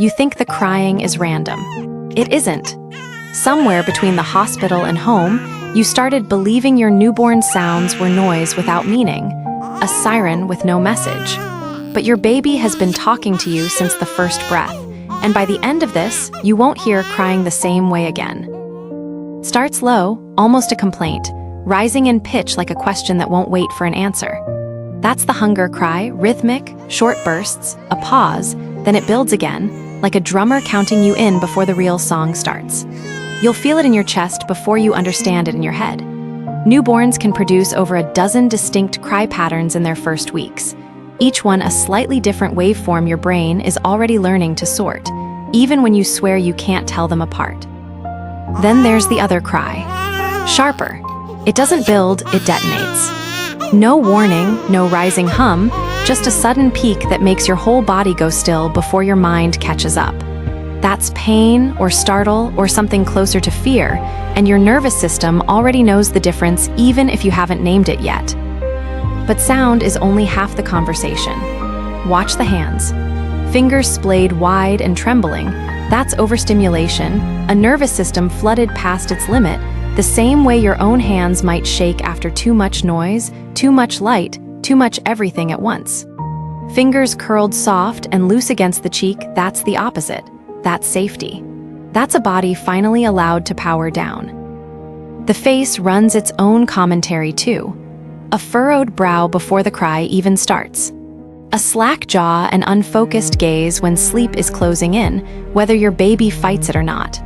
You think the crying is random. It isn't. Somewhere between the hospital and home, you started believing your newborn sounds were noise without meaning, a siren with no message. But your baby has been talking to you since the first breath, and by the end of this, you won't hear crying the same way again. Starts low, almost a complaint, rising in pitch like a question that won't wait for an answer. That's the hunger cry, rhythmic, short bursts, a pause, then it builds again, like a drummer counting you in before the real song starts. You'll feel it in your chest before you understand it in your head. Newborns can produce over a dozen distinct cry patterns in their first weeks, each one a slightly different waveform your brain is already learning to sort, even when you swear you can't tell them apart. Then there's the other cry. Sharper. It doesn't build, it detonates. No warning, no rising hum, just a sudden peak that makes your whole body go still before your mind catches up. That's pain or startle or something closer to fear, and your nervous system already knows the difference even if you haven't named it yet. But sound is only half the conversation. Watch the hands. Fingers splayed wide and trembling. That's overstimulation, a nervous system flooded past its limit, the same way your own hands might shake after too much noise, too much light, too much everything at once. Fingers curled soft and loose against the cheek, that's the opposite. That's safety. That's a body finally allowed to power down. The face runs its own commentary too. A furrowed brow before the cry even starts. A slack jaw and unfocused gaze when sleep is closing in, whether your baby fights it or not.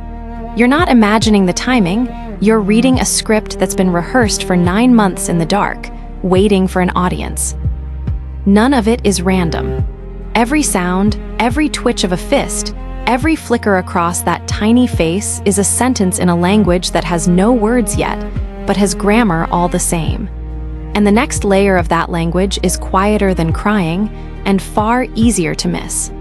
You're not imagining the timing, you're reading a script that's been rehearsed for 9 months in the dark, waiting for an audience. None of it is random. Every sound, every twitch of a fist, every flicker across that tiny face is a sentence in a language that has no words yet, but has grammar all the same. And the next layer of that language is quieter than crying and far easier to miss.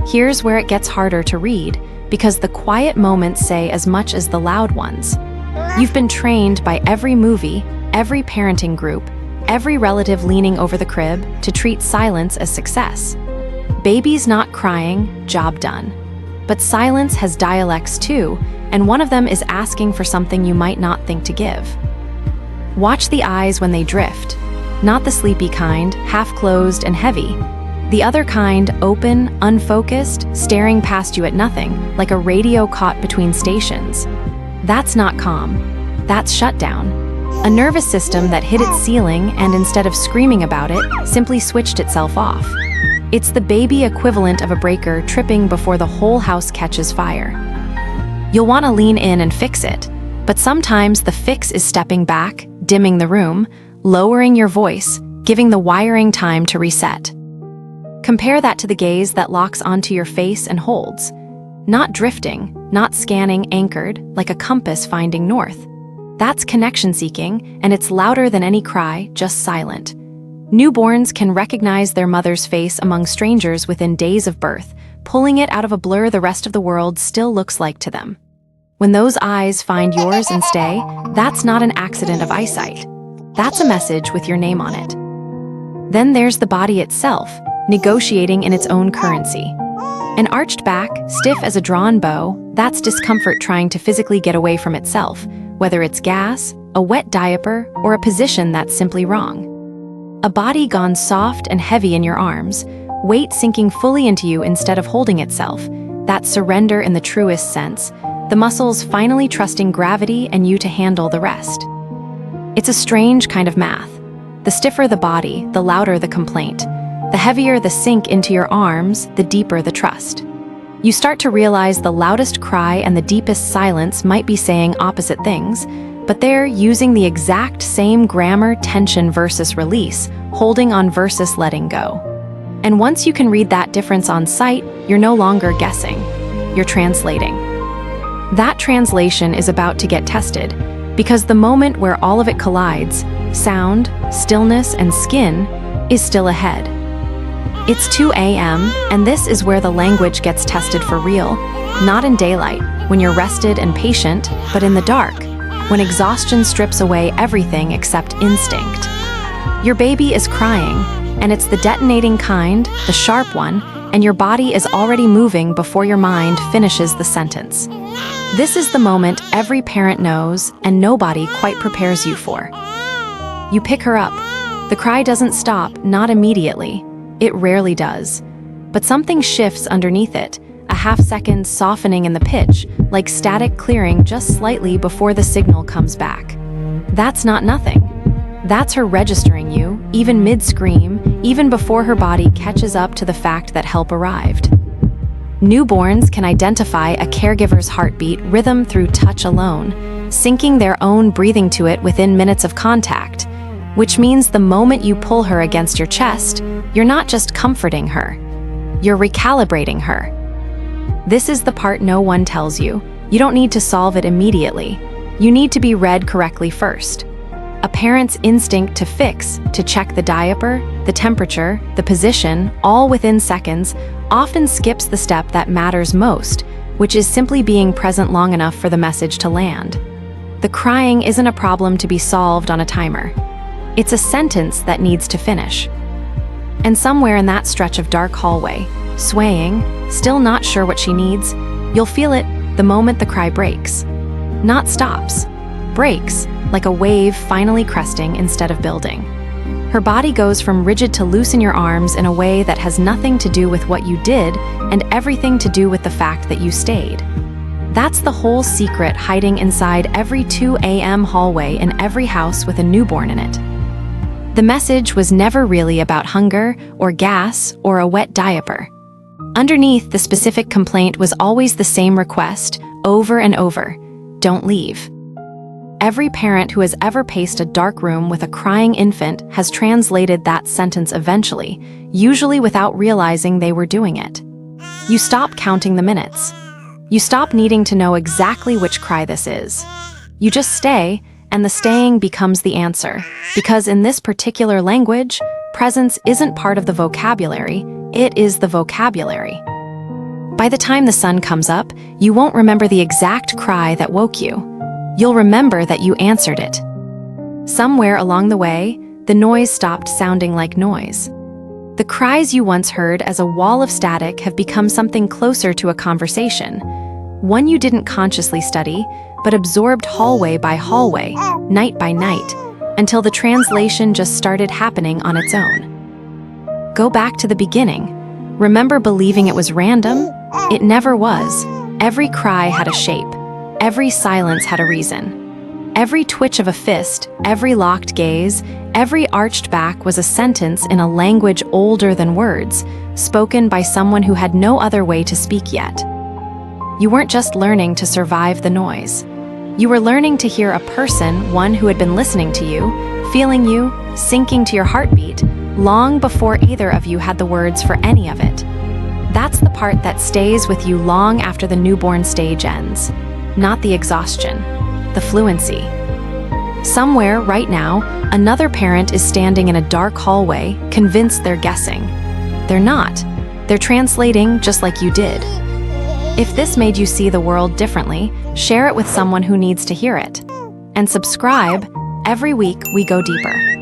Here's where it gets harder to read, because the quiet moments say as much as the loud ones. You've been trained by every movie, every parenting group, every relative leaning over the crib to treat silence as success. Baby's not crying, job done. But silence has dialects too, and one of them is asking for something you might not think to give. Watch the eyes when they drift, not the sleepy kind, half-closed and heavy. The other kind, open, unfocused, staring past you at nothing, like a radio caught between stations. That's not calm. That's shutdown. A nervous system that hit its ceiling and instead of screaming about it, simply switched itself off. It's the baby equivalent of a breaker tripping before the whole house catches fire. You'll want to lean in and fix it, but sometimes the fix is stepping back, dimming the room, lowering your voice, giving the wiring time to reset. Compare that to the gaze that locks onto your face and holds. Not drifting, not scanning, anchored, like a compass finding north. That's connection seeking, and it's louder than any cry, just silent. Newborns can recognize their mother's face among strangers within days of birth, pulling it out of a blur the rest of the world still looks like to them. When those eyes find yours and stay, that's not an accident of eyesight. That's a message with your name on it. Then there's the body itself, negotiating in its own currency. An arched back, stiff as a drawn bow, that's discomfort trying to physically get away from itself, whether it's gas, a wet diaper, or a position that's simply wrong. A body gone soft and heavy in your arms, weight sinking fully into you instead of holding itself, that surrender in the truest sense, the muscles finally trusting gravity and you to handle the rest. It's a strange kind of math. The stiffer the body, the louder the complaint. The heavier the sink into your arms, the deeper the trust. You start to realize the loudest cry and the deepest silence might be saying opposite things, but they're using the exact same grammar, tension versus release, holding on versus letting go. And once you can read that difference on sight, you're no longer guessing. You're translating. That translation is about to get tested, because the moment where all of it collides, sound, stillness, and skin, is still ahead. It's 2 a.m., and this is where the language gets tested for real, not in daylight, when you're rested and patient, but in the dark, when exhaustion strips away everything except instinct. Your baby is crying, and it's the detonating kind, the sharp one, and your body is already moving before your mind finishes the sentence. This is the moment every parent knows and nobody quite prepares you for. You pick her up. The cry doesn't stop, not immediately. It rarely does. But something shifts underneath it, a half-second softening in the pitch, like static clearing just slightly before the signal comes back. That's not nothing. That's her registering you, even mid-scream, even before her body catches up to the fact that help arrived. Newborns can identify a caregiver's heartbeat rhythm through touch alone, syncing their own breathing to it within minutes of contact, which means the moment you pull her against your chest, you're not just comforting her, you're recalibrating her. This is the part no one tells you. You don't need to solve it immediately. You need to be read correctly first. A parent's instinct to fix, to check the diaper, the temperature, the position, all within seconds, often skips the step that matters most, which is simply being present long enough for the message to land. The crying isn't a problem to be solved on a timer. It's a sentence that needs to finish. And somewhere in that stretch of dark hallway, swaying, still not sure what she needs, you'll feel it the moment the cry breaks. Not stops, breaks, like a wave finally cresting instead of building. Her body goes from rigid to loose in your arms in a way that has nothing to do with what you did and everything to do with the fact that you stayed. That's the whole secret hiding inside every 2 a.m. hallway in every house with a newborn in it. The message was never really about hunger or gas or a wet diaper. Underneath, the specific complaint was always the same request, over and over: don't leave. Every parent who has ever paced a dark room with a crying infant has translated that sentence eventually, usually without realizing they were doing it. You stop counting the minutes. You stop needing to know exactly which cry this is. You just stay, and the staying becomes the answer, because in this particular language, presence isn't part of the vocabulary, it is the vocabulary. By the time the sun comes up, you won't remember the exact cry that woke you. You'll remember that you answered it. Somewhere along the way, the noise stopped sounding like noise. The cries you once heard as a wall of static have become something closer to a conversation, one you didn't consciously study, but absorbed hallway by hallway, night by night, until the translation just started happening on its own. Go back to the beginning. Remember believing it was random? It never was. Every cry had a shape. Every silence had a reason. Every twitch of a fist, every locked gaze, every arched back was a sentence in a language older than words, spoken by someone who had no other way to speak yet. You weren't just learning to survive the noise. You were learning to hear a person, one who had been listening to you, feeling you, sinking to your heartbeat, long before either of you had the words for any of it. That's the part that stays with you long after the newborn stage ends. Not the exhaustion, the fluency. Somewhere, right now, another parent is standing in a dark hallway, convinced they're guessing. They're not. They're translating just like you did. If this made you see the world differently, share it with someone who needs to hear it. And subscribe. Every week, we go deeper.